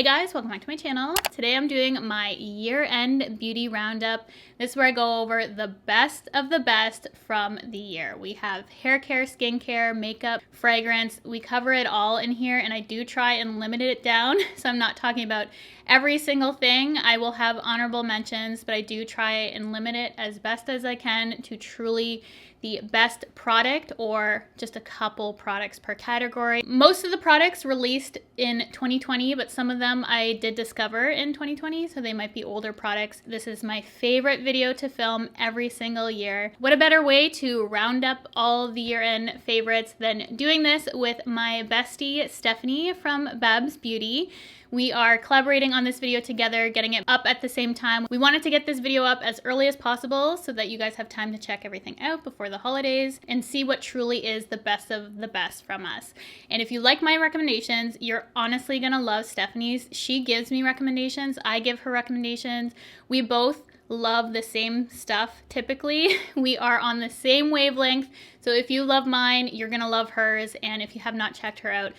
Hey guys, welcome back to my channel. Today I'm doing my year-end beauty roundup. This is where I go over the best of the best from the year. We have hair care, skincare, makeup, fragrance. We cover it all in here, and I do try and limit it down. So I'm not talking about every single thing. I will have honorable mentions, but I do try and limit it as best as I can to truly the best product or just a couple products per category. Most of the products released in 2020, but some of them I did discover in 2020, so they might be older products. This is my favorite video to film every single year. What a better way to round up all the year-end favorites than doing this with my bestie Stephanie from Babs Beauty. We are collaborating on this video together, getting it up at the same time. We wanted to get this video up as early as possible so that you guys have time to check everything out before the holidays and see what truly is the best of the best from us. And if you like my recommendations, you're honestly gonna love Stephanie's. She gives me recommendations, I give her recommendations. We both love the same stuff typically. We are on the same wavelength. So if you love mine, you're gonna love hers. And if you have not checked her out,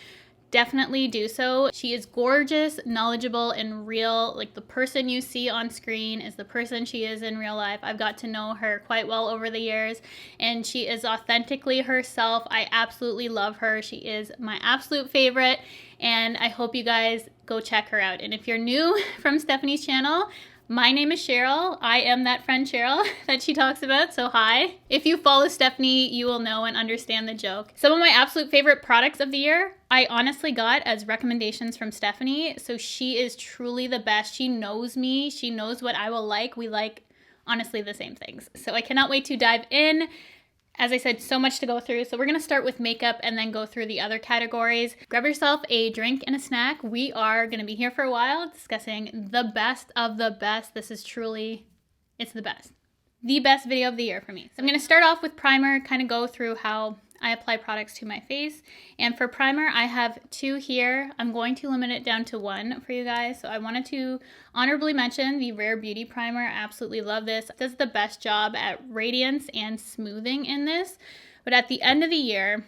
definitely do so. She is gorgeous, knowledgeable, and real. Like, the person you see on screen is the person she is in real life. I've got to know her quite well over the years, and she is authentically herself. I absolutely love her. She is my absolute favorite, and I hope you guys go check her out. And if you're new from Stephanie's channel, my name is Cheryl. I am that friend Cheryl that she talks about, so hi. If you follow Stephanie, you will know and understand the joke. Some of my absolute favorite products of the year, I honestly got as recommendations from Stephanie, so she is truly the best. She knows me. She knows what I will like. We like, honestly, the same things. So I cannot wait to dive in. As I said, so much to go through. So we're gonna start with makeup and then go through the other categories. Grab yourself a drink and a snack. We are gonna be here for a while discussing the best of the best. This is truly, it's the best. The best video of the year for me. So I'm gonna start off with primer, kind of go through how I apply products to my face. And for primer, I have two here. I'm going to limit it down to one for you guys. So I wanted to honorably mention the Rare Beauty Primer. I absolutely love this. It does the best job at radiance and smoothing in this. But at the end of the year,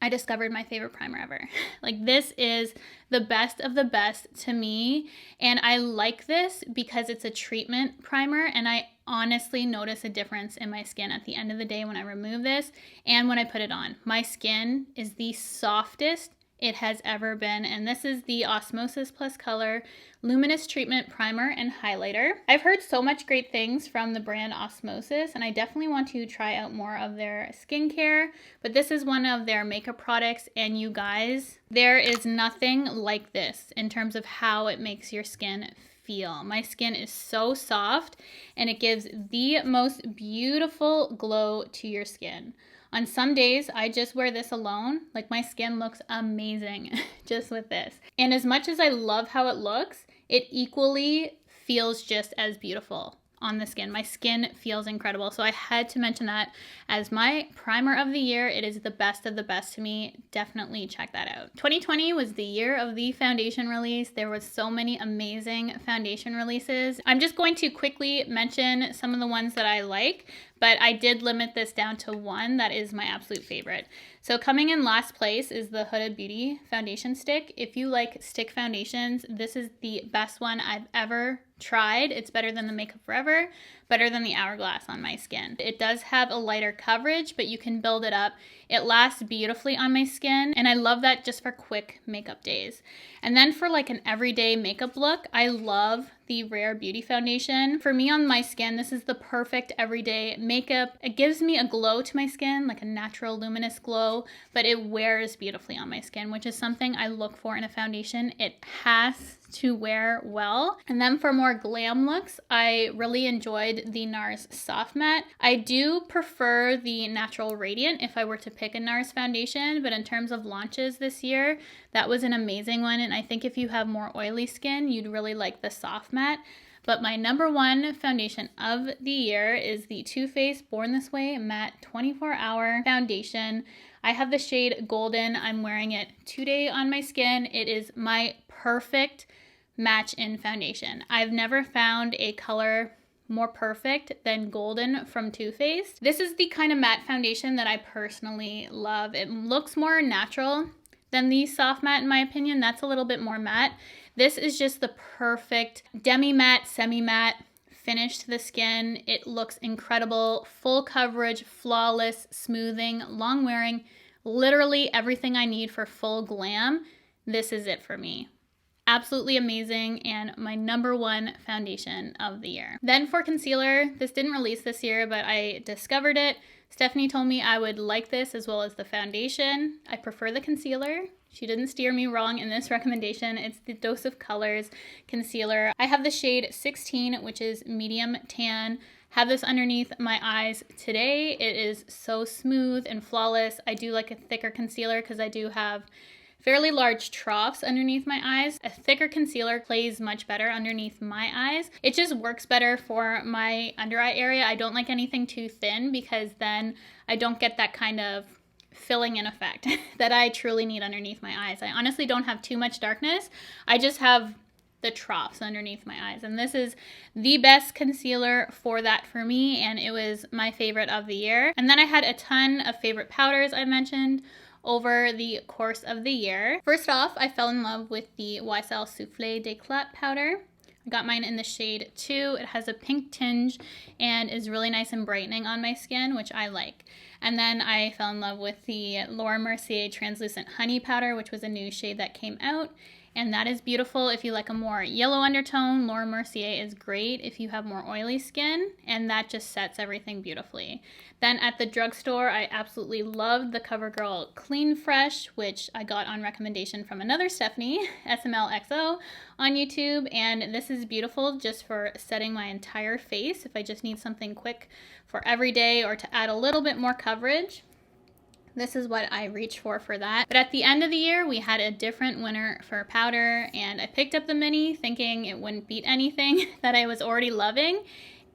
I discovered my favorite primer ever. Like, this is the best of the best to me. And I like this because it's a treatment primer, and I honestly notice a difference in my skin at the end of the day when I remove this and when I put it on. My skin is the softest it has ever been, and this is the Osmosis Plus Color Luminous Treatment Primer and Highlighter. I've heard so much great things from the brand Osmosis, and I definitely want to try out more of their skincare, but this is one of their makeup products, and you guys, there is nothing like this in terms of how it makes your skin feel. My skin is so soft, and it gives the most beautiful glow to your skin. On some days, I just wear this alone. Like, my skin looks amazing just with this. And as much as I love how it looks, it equally feels just as beautiful on the skin. My skin feels incredible. So I had to mention that as my primer of the year. It is the best of the best to me. Definitely check that out. 2020 was the year of the foundation release. There was so many amazing foundation releases. I'm just going to quickly mention some of the ones that I like, but I did limit this down to one that is my absolute favorite. So coming in last place is the Huda Beauty Foundation Stick. If you like stick foundations, this is the best one I've ever tried. It's better than the Makeup Forever, better than the Hourglass on my skin. It does have a lighter coverage, but you can build it up. It lasts beautifully on my skin, and I love that just for quick makeup days. And then for like an everyday makeup look, I love the Rare Beauty Foundation. For me on my skin, this is the perfect everyday makeup. It gives me a glow to my skin, like a natural luminous glow, but it wears beautifully on my skin, which is something I look for in a foundation. It has to wear well. And then for more glam looks, I really enjoyed the NARS Soft Matte. I do prefer the Natural Radiant if I were to pick a NARS foundation, but in terms of launches this year, that was an amazing one. And I think if you have more oily skin, you'd really like the Soft Matte. But my number one foundation of the year is the Too Faced Born This Way Matte 24-Hour Foundation. I have the shade Golden. I'm wearing it today on my skin. It is my perfect match in foundation. I've never found a color more perfect than Golden from Too Faced. This is the kind of matte foundation that I personally love. It looks more natural than the Soft Matte in my opinion. That's a little bit more matte. This is just the perfect demi-matte, semi-matte finish to the skin. It looks incredible, full coverage, flawless, smoothing, long wearing, literally everything I need for full glam. This is it for me. Absolutely amazing, and my #1 foundation of the year. Then for concealer, this didn't release this year, but I discovered it. Stephanie told me I would like this as well as the foundation. I prefer the concealer. She didn't steer me wrong in this recommendation. It's the Dose of Colors concealer. I have the shade 16, which is medium tan. Have this underneath my eyes today. It is so smooth and flawless. I do like a thicker concealer because I do have fairly large troughs underneath my eyes. A thicker concealer plays much better underneath my eyes. It just works better for my under eye area. I don't like anything too thin because then I don't get that kind of filling in effect that I truly need underneath my eyes. I honestly don't have too much darkness. I just have the troughs underneath my eyes. And this is the best concealer for that for me, and it was my favorite of the year. And then I had a ton of favorite powders I mentioned over the course of the year. First off, I fell in love with the YSL Soufflé d'Eclat powder. I got mine in the shade 2. It has a pink tinge and is really nice and brightening on my skin, which I like. And then I fell in love with the Laura Mercier Translucent Honey powder, which was a new shade that came out. And that is beautiful if you like a more yellow undertone. Laura Mercier is great if you have more oily skin, and that just sets everything beautifully. Then at the drugstore, I absolutely loved the CoverGirl Clean Fresh, which I got on recommendation from another Stephanie, SMLXO, on YouTube. And this is beautiful just for setting my entire face if I just need something quick for every day or to add a little bit more coverage. This is what I reach for that. But at the end of the year, we had a different winner for powder, and I picked up the mini thinking it wouldn't beat anything that I was already loving.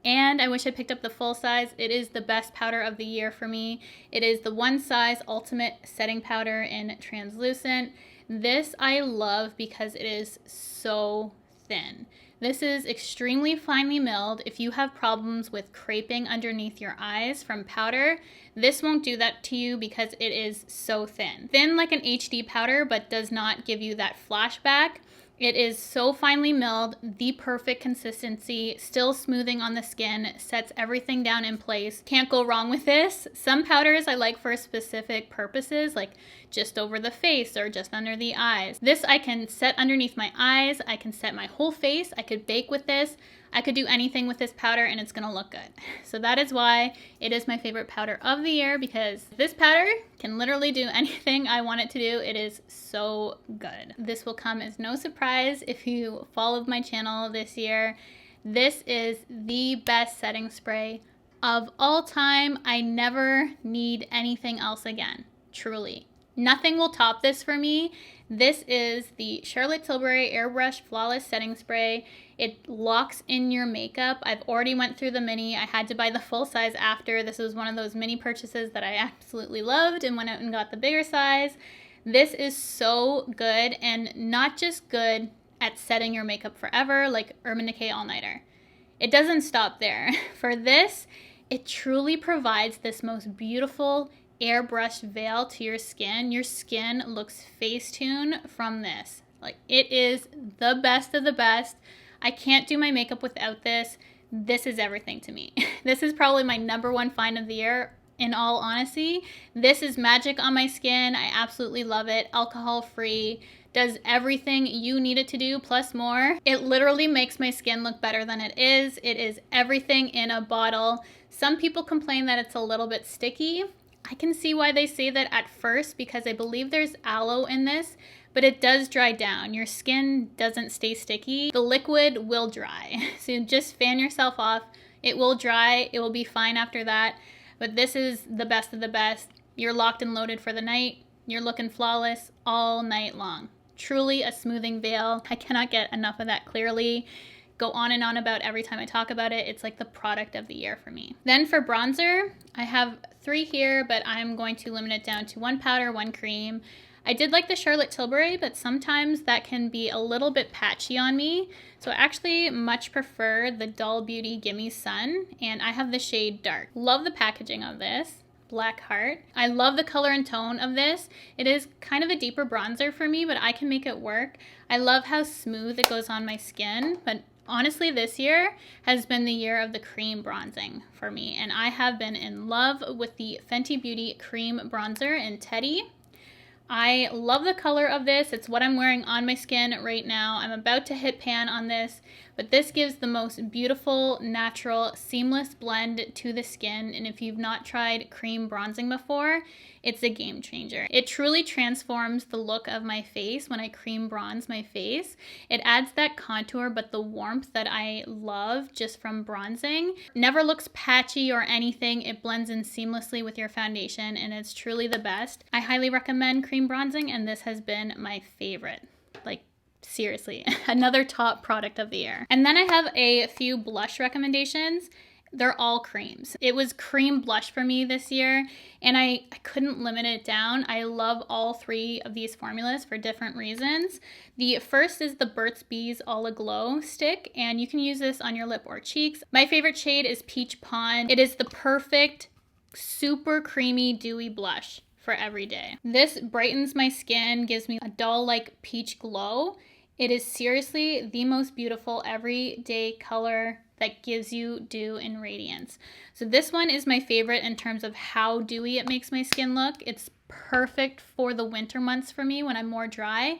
And I wish I picked up the full size. It is the best powder of the year for me. It is the One Size Ultimate Setting Powder in Translucent. This I love because it is so thin. This is extremely finely milled. If you have problems with creping underneath your eyes from powder, this won't do that to you because it is so thin. Thin like an HD powder, but does not give you that flashback. It is so finely milled, the perfect consistency, still smoothing on the skin, sets everything down in place. Can't go wrong with this. Some powders I like for specific purposes, like just over the face or just under the eyes. This I can set underneath my eyes, I can set my whole face, I could bake with this, I could do anything with this powder and it's gonna look good. So that is why it is my favorite powder of the year, because this powder can literally do anything I want it to do. It is so good. This will come as no surprise if you followed my channel this year. This is the best setting spray of all time. I never need anything else again, truly. Nothing will top this for me. This is the Charlotte Tilbury Airbrush Flawless Setting Spray. It locks in your makeup. I've already went through the mini. I had to buy the full size after. This was one of those mini purchases that I absolutely loved and went out and got the bigger size. This is so good, and not just good at setting your makeup forever like Urban Decay All Nighter. It doesn't stop there. For this, it truly provides this most beautiful airbrush veil to your skin. Your skin looks Facetune from this. Like, it is the best of the best. I can't do my makeup without this. This is everything to me. This is probably my #1 find of the year, in all honesty. This is magic on my skin. I absolutely love it. Alcohol free. Does everything you need it to do plus more. It literally makes my skin look better than it is. It is everything in a bottle. Some people complain that it's a little bit sticky. I can see why they say that at first, because I believe there's aloe in this, but it does dry down. Your skin doesn't stay sticky. The liquid will dry. So just fan yourself off. It will dry. It will be fine after that. But this is the best of the best. You're locked and loaded for the night. You're looking flawless all night long. Truly a smoothing veil. I cannot get enough of that, clearly. Go on and on about every time I talk about it. It's like the product of the year for me. Then for bronzer, I have 3 here, but I'm going to limit it down to 1 powder, 1 cream. I did like the Charlotte Tilbury, but sometimes that can be a little bit patchy on me. So I actually much prefer the Dull Beauty Gimme Sun, and I have the shade Dark. Love the packaging of this. Black Heart. I love the color and tone of this. It is kind of a deeper bronzer for me, but I can make it work. I love how smooth it goes on my skin, but honestly, this year has been the year of the cream bronzing for me, and I have been in love with the Fenty Beauty Cream Bronzer in Teddy. I love the color of this. It's what I'm wearing on my skin right now. I'm about to hit pan on this, but this gives the most beautiful, natural, seamless blend to the skin. And if you've not tried cream bronzing before, it's a game changer. It truly transforms the look of my face when I cream bronze my face. It adds that contour, but the warmth that I love just from bronzing. Never looks patchy or anything. It blends in seamlessly with your foundation, and it's truly the best. I highly recommend cream bronzing, and this has been my favorite. Like, seriously, another top product of the year. And then I have a few blush recommendations. They're all creams. It was cream blush for me this year, and I couldn't limit it down. I love all three of these formulas for different reasons. The first is the Burt's Bees All Aglow stick, and you can use this on your lip or cheeks. My favorite shade is Peach Pond. It is the perfect, super creamy, dewy blush for every day. This brightens my skin, gives me a doll-like peach glow. It is seriously the most beautiful everyday color that gives you dew and radiance. So this one is my favorite in terms of how dewy it makes my skin look. It's perfect for the winter months for me when I'm more dry.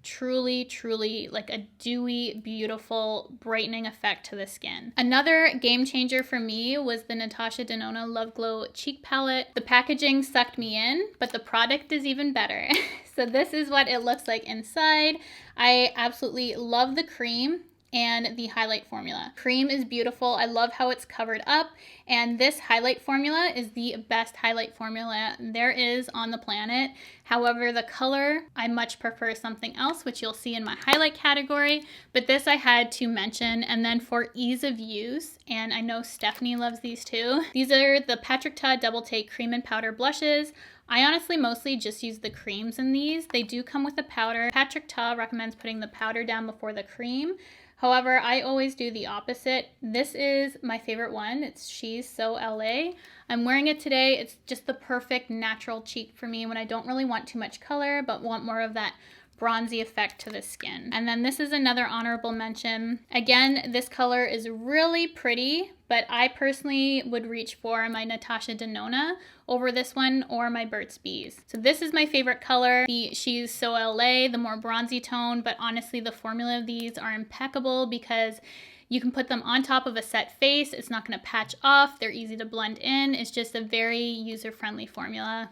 Truly, truly like a dewy, beautiful, brightening effect to the skin. Another game changer for me was the Natasha Denona Love Glow Cheek Palette. The packaging sucked me in, but the product is even better. So this is what it looks like inside. I absolutely love the cream and the highlight formula. Cream is beautiful. I love how it's covered up, and this highlight formula is the best highlight formula there is on the planet. However, the color, I much prefer something else, which you'll see in my highlight category, but this I had to mention. And then for ease of use, and I know Stephanie loves these too, these are the Patrick Ta Double Take Cream and Powder Blushes. I honestly mostly just use the creams in these. They do come with a powder. Patrick Ta recommends putting the powder down before the cream. However, I always do the opposite. This is my favorite one. It's She's So LA. I'm wearing it today. It's just the perfect natural cheek for me when I don't really want too much color, but want more of that bronzy effect to the skin. And then this is another honorable mention. Again, this color is really pretty, but I personally would reach for my Natasha Denona over this one or my Burt's Bees. So this is my favorite color, the She's So LA, the more bronzy tone, but honestly the formula of these are impeccable because you can put them on top of a set face. It's not gonna patch off. They're easy to blend in. It's just a very user-friendly formula.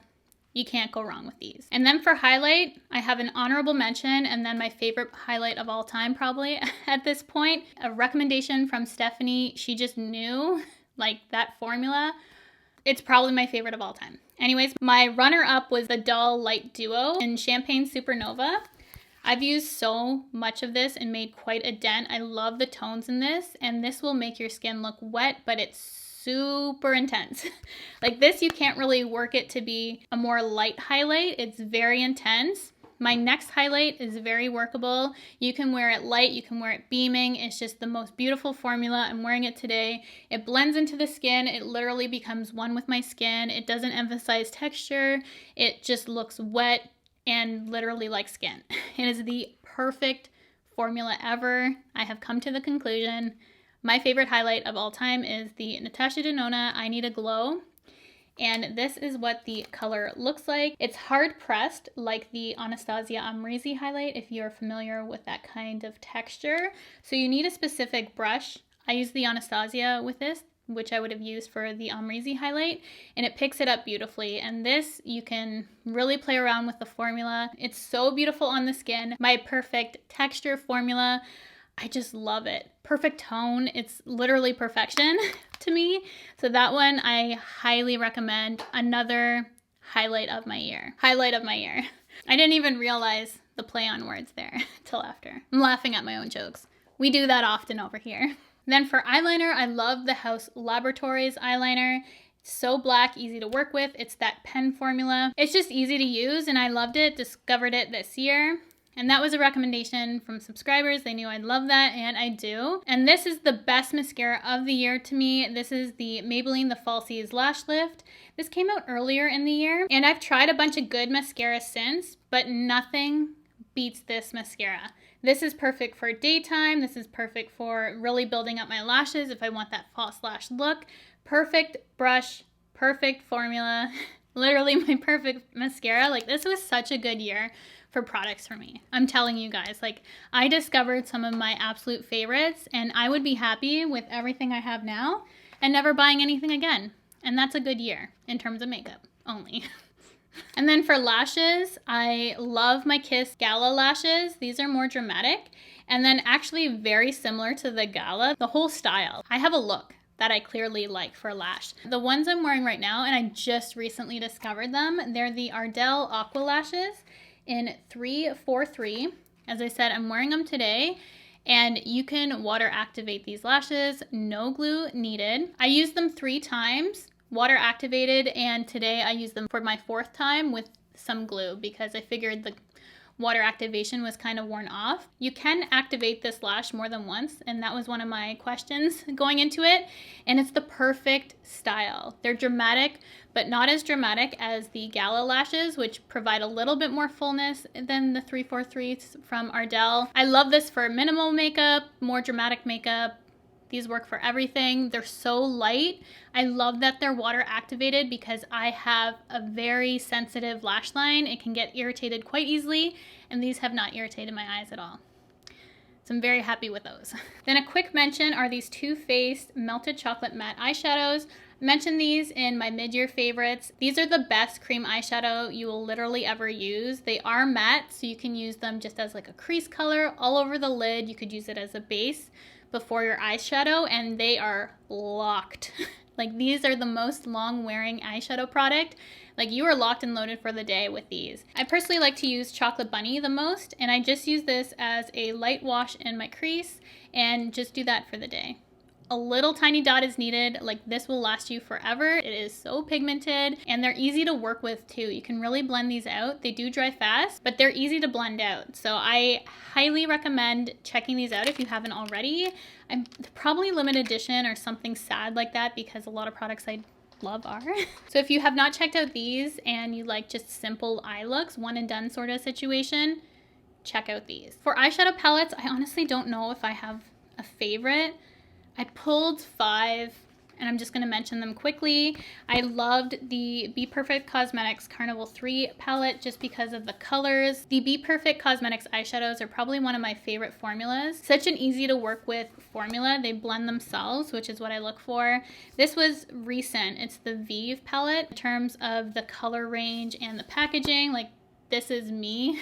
You can't go wrong with these. And then for highlight, I have an honorable mention and then my favorite highlight of all time probably at this point. A recommendation from Stephanie. She just knew like that formula. It's probably my favorite of all time. Anyways, my runner-up was the Doll Light Duo in Champagne Supernova. I've used so much of this and made quite a dent. I love the tones in this, and this will make your skin look wet, but it's super intense. Like this, you can't really work it to be a more light highlight. It's very intense. My next highlight is very workable. You can wear it light, you can wear it beaming. It's just the most beautiful formula. I'm wearing it today. It blends into the skin. It literally becomes one with my skin. It doesn't emphasize texture. It just looks wet and literally like skin. It is the perfect formula ever. I have come to the conclusion. My favorite highlight of all time is the Natasha Denona I Need a Glow. And this is what the color looks like. It's hard pressed like the Anastasia Amrezy highlight if you're familiar with that kind of texture. So you need a specific brush. I use the Anastasia with this, which I would have used for the Amrezy highlight, and it picks it up beautifully. And this, you can really play around with the formula. It's so beautiful on the skin. My perfect texture formula. I just love it. Perfect tone. It's literally perfection to me. So that one I highly recommend. Another highlight of my year. Highlight of my year. I didn't even realize the play on words there till after. I'm laughing at my own jokes. We do that often over here. Then for eyeliner, I love the House Laboratories eyeliner. It's so black, easy to work with. It's that pen formula. It's just easy to use and I loved it. Discovered it this year. And that was a recommendation from subscribers. They knew I'd love that, and I do. And this is the best mascara of the year to me. This is the Maybelline The Falsies Lash Lift. This came out earlier in the year, and I've tried a bunch of good mascara since, but nothing beats this mascara. This is perfect for daytime. This is perfect for really building up my lashes if I want that false lash look. Perfect brush, perfect formula. Literally my perfect mascara. Like, this was such a good year for products for me. I'm telling you guys, like, I discovered some of my absolute favorites, and I would be happy with everything I have now and never buying anything again. And that's a good year in terms of makeup only. And then for lashes, I love my Kiss Gala lashes. These are more dramatic, and then actually very similar to the Gala, the whole style. I have a look that I clearly like for lash. The ones I'm wearing right now, and I just recently discovered them, they're the Ardell Aqua Lashes in 343. As I said, I'm wearing them today, and you can water activate these lashes, no glue needed. I used them 3 times, water activated, and today I used them for my 4th time with some glue because I figured the water activation was kind of worn off. You can activate this lash more than once, and that was one of my questions going into it, and it's the perfect style. They're dramatic, but not as dramatic as the Gala lashes, which provide a little bit more fullness than the 343s from Ardell. I love this for minimal makeup, more dramatic makeup. These work for everything. They're so light. I love that they're water activated because I have a very sensitive lash line. It can get irritated quite easily, and these have not irritated my eyes at all. So I'm very happy with those. Then a quick mention are these Too Faced Melted Chocolate Matte Eyeshadows. I mentioned these in my mid-year favorites. These are the best cream eyeshadow you will literally ever use. They are matte, so you can use them just as like a crease color all over the lid. You could use it as a base before your eyeshadow, and they are locked. Like, these are the most long wearing eyeshadow product. Like, you are locked and loaded for the day with these. I personally like to use Chocolate Bunny the most, and I just use this as a light wash in my crease and just do that for the day. A little tiny dot is needed. Like, this will last you forever. It is so pigmented, and they're easy to work with too. You can really blend these out. They do dry fast, but they're easy to blend out. So I highly recommend checking these out if you haven't already. I'm probably limited edition or something sad like that because a lot of products I love are. So if you have not checked out these and you like just simple eye looks, one and done sort of situation, check out these. For eyeshadow palettes, I honestly don't know if I have a favorite. I pulled 5, and I'm just going to mention them quickly. I loved the Be Perfect Cosmetics Carnival 3 palette just because of the colors. The Be Perfect Cosmetics eyeshadows are probably one of my favorite formulas. Such an easy to work with formula. They blend themselves, which is what I look for. This was recent. It's the Vive palette. In terms of the color range and the packaging, like, this is me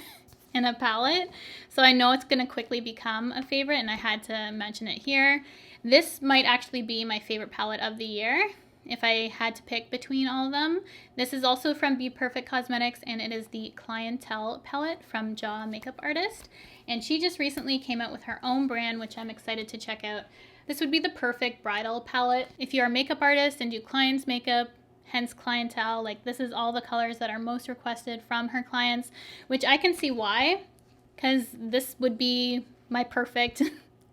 in a palette. So I know it's going to quickly become a favorite, and I had to mention it here. This might actually be my favorite palette of the year if I had to pick between all of them. This is also from Be Perfect Cosmetics, and it is the Clientele palette from Jaw Makeup Artist. And she just recently came out with her own brand, which I'm excited to check out. This would be the perfect bridal palette. If you're a makeup artist and do clients' makeup, hence Clientele, like, this is all the colors that are most requested from her clients, which I can see why, because this would be my perfect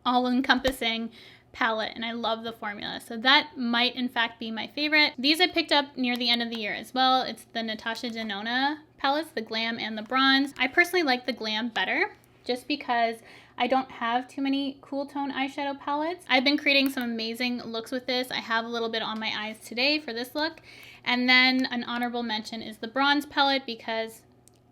all-encompassing palette, and I love the formula. So that might in fact be my favorite. These I picked up near the end of the year as well. It's the Natasha Denona palettes, the Glam and the Bronze. I personally like the Glam better just because I don't have too many cool tone eyeshadow palettes. I've been creating some amazing looks with this. I have a little bit on my eyes today for this look. And then an honorable mention is the Bronze palette because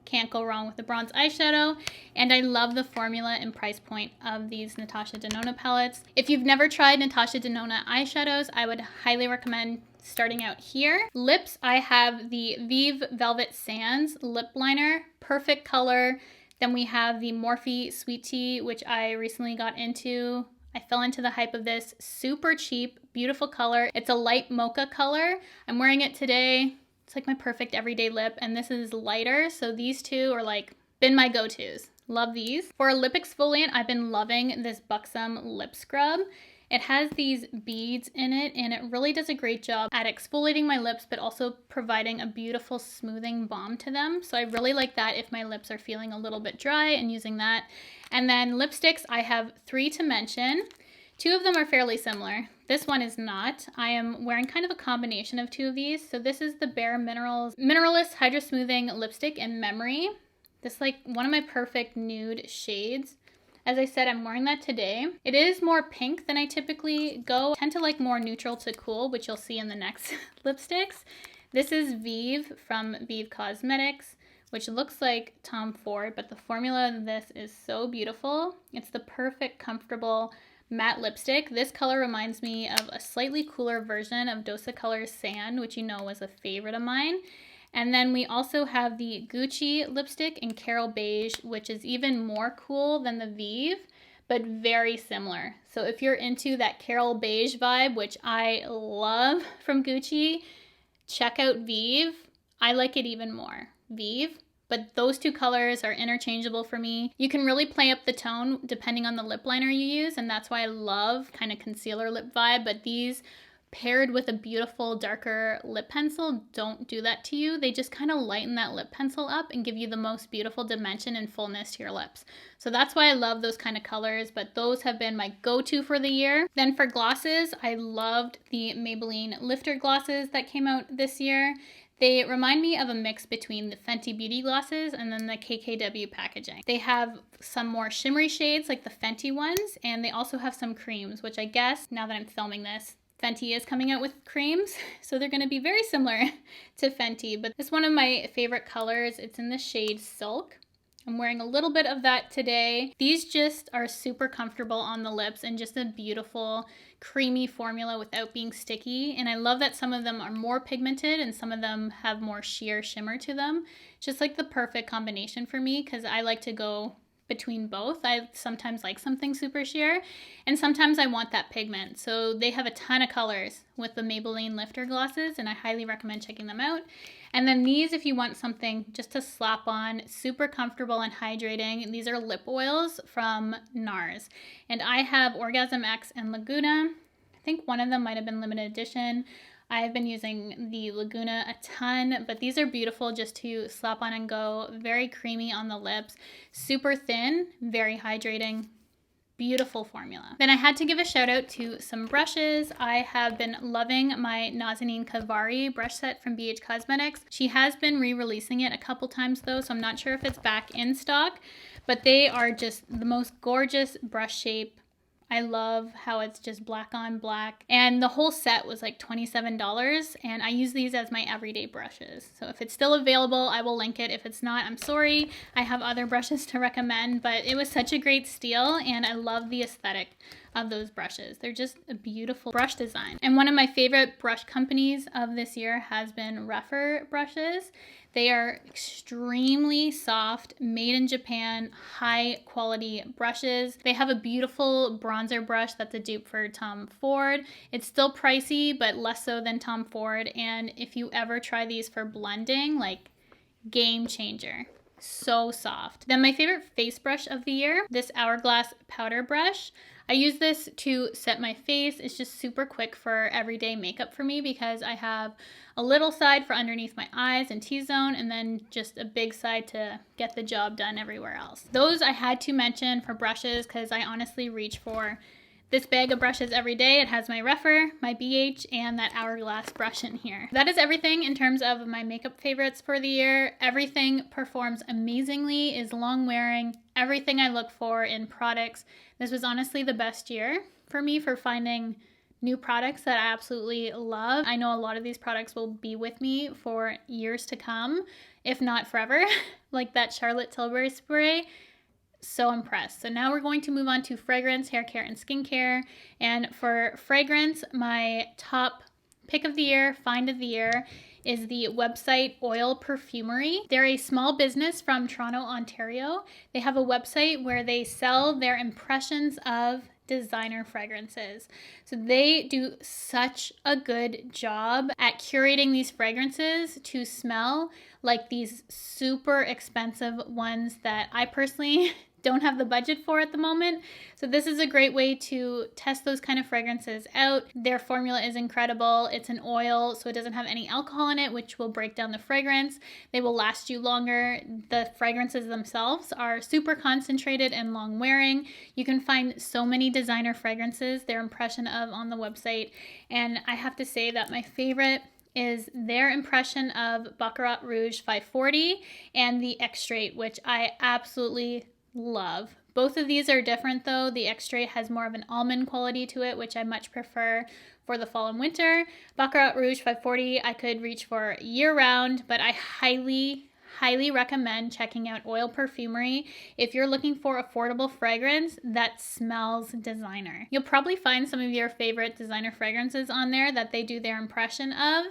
can't go wrong with the bronze eyeshadow, and I love the formula and price point of these Natasha Denona palettes. If you've never tried Natasha Denona eyeshadows, I would highly recommend starting out here. Lips, I have the Vive Velvet Sands lip liner, perfect color. Then we have the Morphe Sweet Tea, which I recently got into. I fell into the hype of this. Super cheap, beautiful color. It's a light mocha color. I'm wearing it today. It's like my perfect everyday lip, and this is lighter, so these two are like been my go-tos. Love these. For a lip exfoliant, I've been loving this Buxom lip scrub, It has these beads in it, and it really does a great job at exfoliating my lips, but also providing a beautiful smoothing balm to them. So I really like that if my lips are feeling a little bit dry, and using that. And then lipsticks, I have 3 to mention. 2 of them are fairly similar. This one is not. I am wearing kind of a combination of 2 of these. So this is the Bare Minerals Mineralist Hydro Smoothing Lipstick in Memory. This is like one of my perfect nude shades. As I said, I'm wearing that today. It is more pink than I typically go. I tend to like more neutral to cool, which you'll see in the next lipsticks. This is Vive from Vive Cosmetics, which looks like Tom Ford, but the formula in this is so beautiful. It's the perfect, comfortable matte lipstick. This color reminds me of a slightly cooler version of Dosa Colors Sand, which you know was a favorite of mine. And then we also have the Gucci lipstick in Carol Beige, which is even more cool than the Vive, but very similar. So if you're into that Carol Beige vibe, which I love from Gucci, check out Vive. I like it even more. Vive. But those 2 colors are interchangeable for me. You can really play up the tone depending on the lip liner you use, and that's why I love kind of concealer lip vibe. But these paired with a beautiful darker lip pencil don't do that to you. They just kind of lighten that lip pencil up and give you the most beautiful dimension and fullness to your lips. So that's why I love those kind of colors, but those have been my go-to for the year. Then for glosses, I loved the Maybelline Lifter glosses that came out this year. They remind me of a mix between the Fenty Beauty glosses and then the KKW packaging. They have some more shimmery shades like the Fenty ones, and they also have some creams, which I guess, now that I'm filming this, Fenty is coming out with creams, so they're going to be very similar to Fenty, but it's one of my favorite colors. It's in the shade Silk. I'm wearing a little bit of that today. These just are super comfortable on the lips and just a beautiful creamy formula without being sticky. And I love that some of them are more pigmented and some of them have more sheer shimmer to them. Just like the perfect combination for me, because I like to go between both. I sometimes like something super sheer and sometimes I want that pigment. So they have a ton of colors with the Maybelline Lifter glosses, and I highly recommend checking them out. And then these, if you want something just to slap on, super comfortable and hydrating, these are lip oils from NARS. And I have Orgasm X and Laguna. I think one of them might have been limited edition. I've been using the Laguna a ton, but these are beautiful just to slap on and go. Very creamy on the lips, super thin, very hydrating. Beautiful formula. Then I had to give a shout out to some brushes. I have been loving my Nazanin Kavari brush set from BH Cosmetics. She has been re-releasing it a couple times though, so I'm not sure if it's back in stock, but they are just the most gorgeous brush shape. I love how it's just black on black, and the whole set was like $27, and I use these as my everyday brushes. So if it's still available, I will link it. If it's not, I'm sorry. I have other brushes to recommend, but it was such a great steal, and I love the aesthetic of those brushes. They're just a beautiful brush design. And one of my favorite brush companies of this year has been Refer brushes. They are extremely soft, made in Japan, high quality brushes. They have a beautiful bronzer brush that's a dupe for Tom Ford. It's still pricey, but less so than Tom Ford. And if you ever try these for blending, like, game changer. So soft. Then my favorite face brush of the year, this Hourglass powder brush. I use this to set my face. It's just super quick for everyday makeup for me because I have a little side for underneath my eyes and T-zone, and then just a big side to get the job done everywhere else. Those I had to mention for brushes because I honestly reach for this bag of brushes every day. It has my Refer, my BH, and that Hourglass brush in here. That is everything in terms of my makeup favorites for the year. Everything performs amazingly, is long wearing, everything I look for in products. This was honestly the best year for me for finding new products that I absolutely love. I know a lot of these products will be with me for years to come, if not forever, like that Charlotte Tilbury spray. So impressed. So now we're going to move on to fragrance, hair care, and skincare. And for fragrance, my top pick of the year, find of the year, is the website Oil Perfumery. They're a small business from Toronto, Ontario. They have a website where they sell their impressions of designer fragrances. So they do such a good job at curating these fragrances to smell like these super expensive ones that I personally don't have the budget for at the moment. So this is a great way to test those kind of fragrances out. Their formula is incredible. It's an oil, so it doesn't have any alcohol in it, which will break down the fragrance. They will last you longer. The fragrances themselves are super concentrated and long wearing. You can find so many designer fragrances, their impression of, on the website. And I have to say that my favorite is their impression of Baccarat Rouge 540 and the Extrait, which I absolutely love. Both of these are different though. The Extrait has more of an almond quality to it, which I much prefer for the fall and winter. Baccarat Rouge 540 I could reach for year round, but I highly recommend checking out Oil Perfumery if you're looking for affordable fragrance that smells designer. You'll probably find some of your favorite designer fragrances on there that they do their impression of,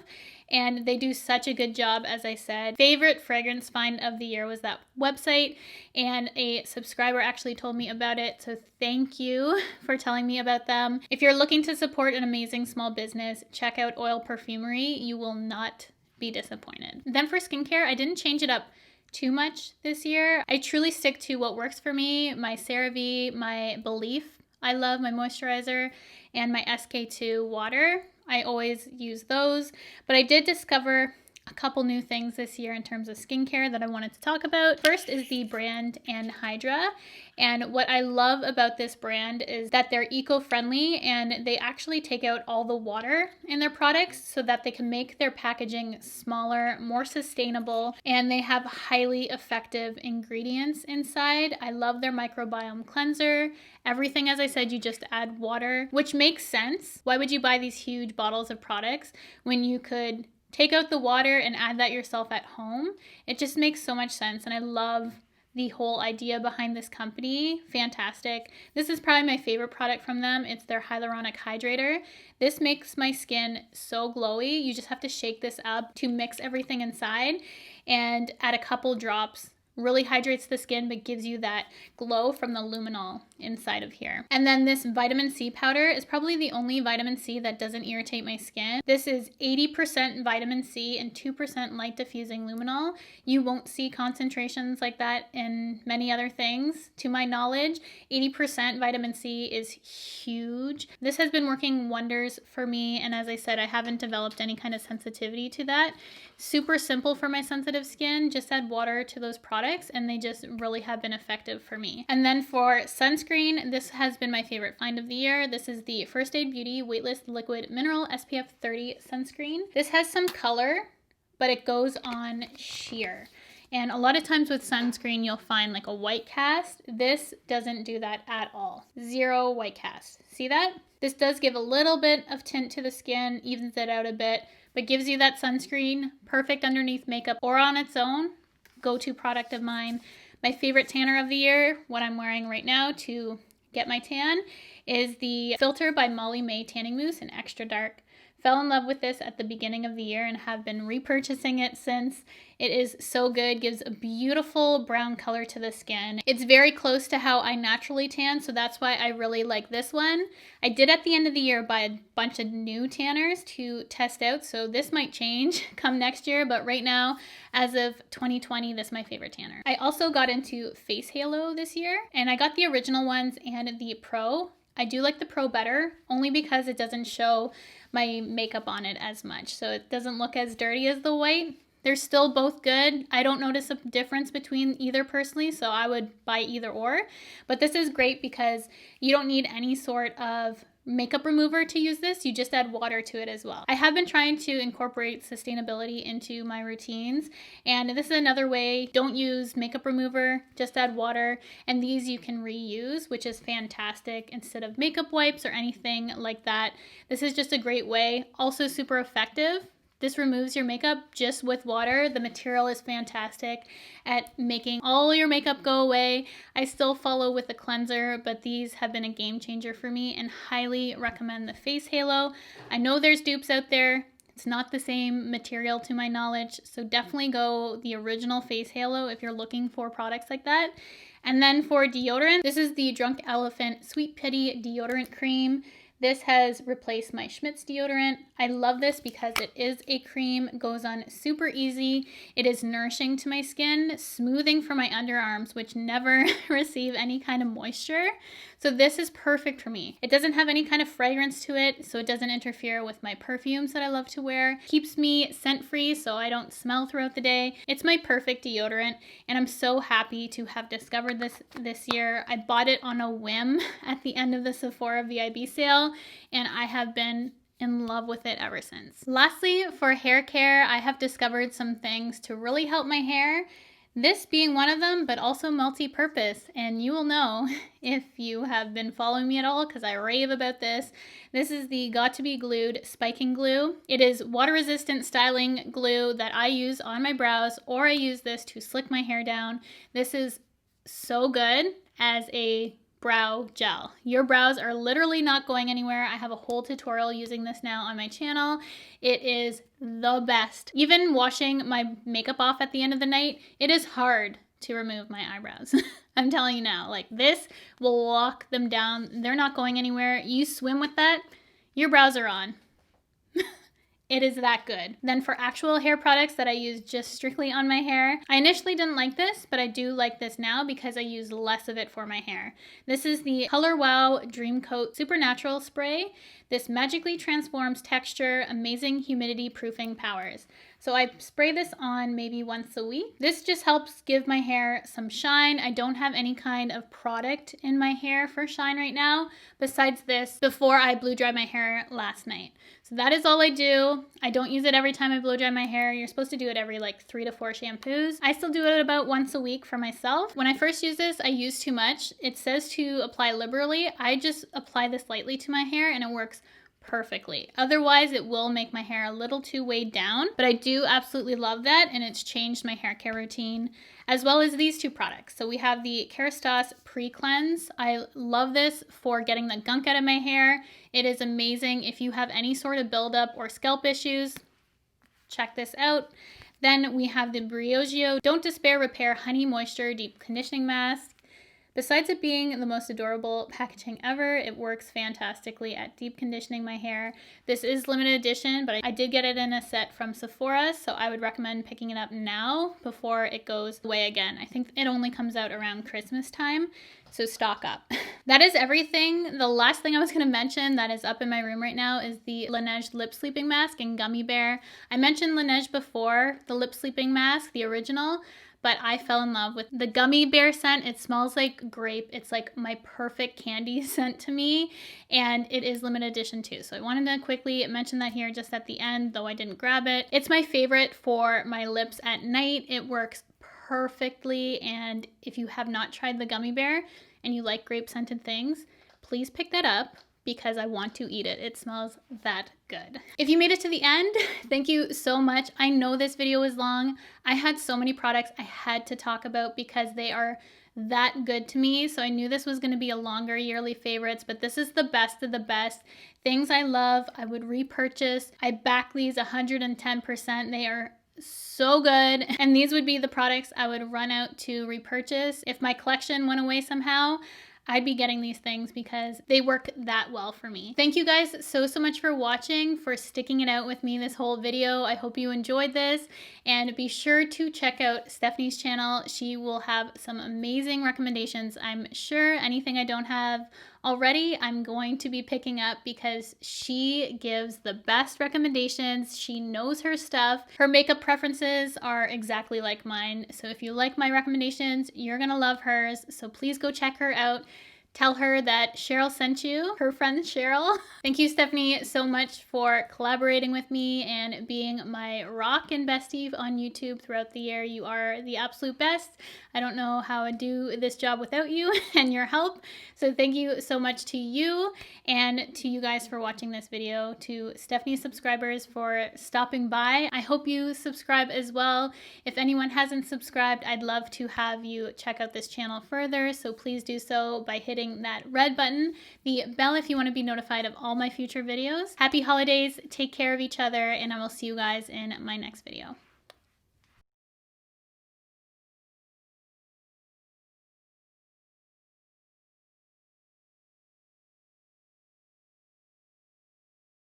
and they do such a good job. As I said, favorite fragrance find of the year was that website, and a subscriber actually told me about it, so thank you for telling me about them. If you're looking to support an amazing small business, check out Oil Perfumery. You will not be disappointed. Then for skincare, I didn't change it up too much this year. I truly stick to what works for me, my CeraVe, my Belief, I love my moisturizer, and my SK2 water. I always use those, but I did discover a couple new things this year in terms of skincare that I wanted to talk about. First is the brand Anhydra, and what I love about this brand is that they're eco-friendly and they actually take out all the water in their products so that they can make their packaging smaller, more sustainable, and they have highly effective ingredients inside. I love their microbiome cleanser. Everything, as I said, you just add water, which makes sense. Why would you buy these huge bottles of products when you could take out the water and add that yourself at home? It just makes so much sense, and I love the whole idea behind this company. Fantastic. This is probably my favorite product from them. It's their hyaluronic hydrator. This makes my skin so glowy. You just have to shake this up to mix everything inside and add a couple drops. Really hydrates the skin but gives you that glow from the luminol inside of here. And then this vitamin C powder is probably the only vitamin C that doesn't irritate my skin. This is 80% vitamin C and 2% light diffusing luminol. You won't see concentrations like that in many other things. To my knowledge, 80% vitamin C is huge. This has been working wonders for me, and as I said, I haven't developed any kind of sensitivity to that. Super simple for my sensitive skin. Just add water to those products and they just really have been effective for me. And then for sunscreen, this has been my favorite find of the year. This is the First Aid Beauty Weightless Liquid Mineral SPF 30 sunscreen. This has some color, but it goes on sheer. And a lot of times with sunscreen, you'll find like a white cast. This doesn't do that at all. Zero white cast. See that? This does give a little bit of tint to the skin, evens it out a bit, but gives you that sunscreen, perfect underneath makeup or on its own. Go-to product of mine. My favorite tanner of the year, what I'm wearing right now to get my tan, is the Filter by Molly May Tanning Mousse in Extra Dark. Fell in love with this at the beginning of the year and have been repurchasing it since. It is so good, gives a beautiful brown color to the skin. It's very close to how I naturally tan, so that's why I really like this one. I did at the end of the year buy a bunch of new tanners to test out, so this might change come next year, but right now, as of 2020, this is my favorite tanner. I also got into Face Halo this year, and I got the original ones and the Pro. I do like the Pro better, only because it doesn't show my makeup on it as much, so it doesn't look as dirty as the white. They're still both good. I don't notice a difference between either personally, so I would buy either or. But this is great because you don't need any sort of makeup remover to use this. You just add water to it as well. I have been trying to incorporate sustainability into my routines, and this is another way. Don't use makeup remover, just add water, and these you can reuse, which is fantastic instead of makeup wipes or anything like that. This is just a great way. Also super effective. This removes your makeup just with water. The material is fantastic at making all your makeup go away. I still follow with a cleanser, but these have been a game changer for me and highly recommend the Face Halo. I know there's dupes out there. It's not the same material to my knowledge, so definitely go the original Face Halo if you're looking for products like that. And then for deodorant, this is the Drunk Elephant Sweet Pity Deodorant Cream. This has replaced my Schmidt's deodorant. I love this because it is a cream, goes on super easy. It is nourishing to my skin, smoothing for my underarms, which never receive any kind of moisture. So this is perfect for me. It doesn't have any kind of fragrance to it, so it doesn't interfere with my perfumes that I love to wear. Keeps me scent-free so I don't smell throughout the day. It's my perfect deodorant, and I'm so happy to have discovered this year. I bought it on a whim at the end of the Sephora VIB sale, and I have been in love with it ever since. Lastly, for hair care, I have discovered some things to really help my hair. This being one of them, but also multi-purpose, and you will know if you have been following me at all because I rave about this. This is the Got to Be Glued Spiking Glue. It is water-resistant styling glue that I use on my brows, or I use this to slick my hair down. This is so good as a brow gel. Your brows are literally not going anywhere. I have a whole tutorial using this now on my channel. It is the best. Even washing my makeup off at the end of the night, it is hard to remove my eyebrows. I'm telling you now, like this will lock them down. They're not going anywhere. You swim with that, your brows are on. It is that good. Then for actual hair products that I use just strictly on my hair, I initially didn't like this, but I do like this now because I use less of it for my hair. This is the Color Wow Dream Coat Supernatural Spray. This magically transforms texture, amazing humidity proofing powers. So I spray this on maybe once a week. This just helps give my hair some shine. I don't have any kind of product in my hair for shine right now, besides this before I blow dry my hair last night. So that is all I do. I don't use it every time I blow dry my hair. You're supposed to do it every like 3 to 4 shampoos. I still do it about once a week for myself. When I first used this, I used too much. It says to apply liberally. I just apply this lightly to my hair and it works perfectly. Otherwise, it will make my hair a little too weighed down, but I do absolutely love that, and it's changed my hair care routine, as well as these two products. So we have the Kerastase Pre-Cleanse. I love this for getting the gunk out of my hair. It is amazing if you have any sort of buildup or scalp issues. Check this out. Then we have the Briogeo Don't Despair Repair Honey Moisture Deep Conditioning Mask. Besides it being the most adorable packaging ever, it works fantastically at deep conditioning my hair. This is limited edition, but I did get it in a set from Sephora, so I would recommend picking it up now before it goes away again. I think it only comes out around Christmas time, so stock up. That is everything. The last thing I was going to mention that is up in my room right now is the Laneige Lip Sleeping Mask in Gummy Bear. I mentioned Laneige before, the lip sleeping mask, the original, but I fell in love with the Gummy Bear scent. It smells like grape. It's like my perfect candy scent to me, and it is limited edition too. So I wanted to quickly mention that here just at the end, though I didn't grab it. It's my favorite for my lips at night. It works perfectly, and if you have not tried the Gummy Bear and you like grape scented things, please pick that up because I want to eat it. It smells that good. If you made it to the end, thank you so much. I know this video was long. I had so many products I had to talk about because they are that good to me. So I knew this was going to be a longer yearly favorites, but this is the best of the best. Things I love, I would repurchase. I back these 110%. They are so good. And these would be the products I would run out to repurchase. If my collection went away somehow, I'd be getting these things because they work that well for me. Thank you guys so much for watching, for sticking it out with me this whole video. I hope you enjoyed this, and be sure to check out Stephanie's channel. She will have some amazing recommendations. I'm sure anything I don't have already, I'm going to be picking up because she gives the best recommendations. She knows her stuff. Her makeup preferences are exactly like mine. So if you like my recommendations, you're gonna love hers. So please go check her out. Tell her that Cheryl sent you, her friend Cheryl. Thank you, Stephanie, so much for collaborating with me and being my rock and bestie on YouTube throughout the year. You are the absolute best. I don't know how I'd do this job without you and your help. So thank you so much to you and to you guys for watching this video, to Stephanie's subscribers for stopping by. I hope you subscribe as well. If anyone hasn't subscribed, I'd love to have you check out this channel further. So please do so by hitting that red button, the bell if you want to be notified of all my future videos. Happy holidays, take care of each other, and I will see you guys in my next video.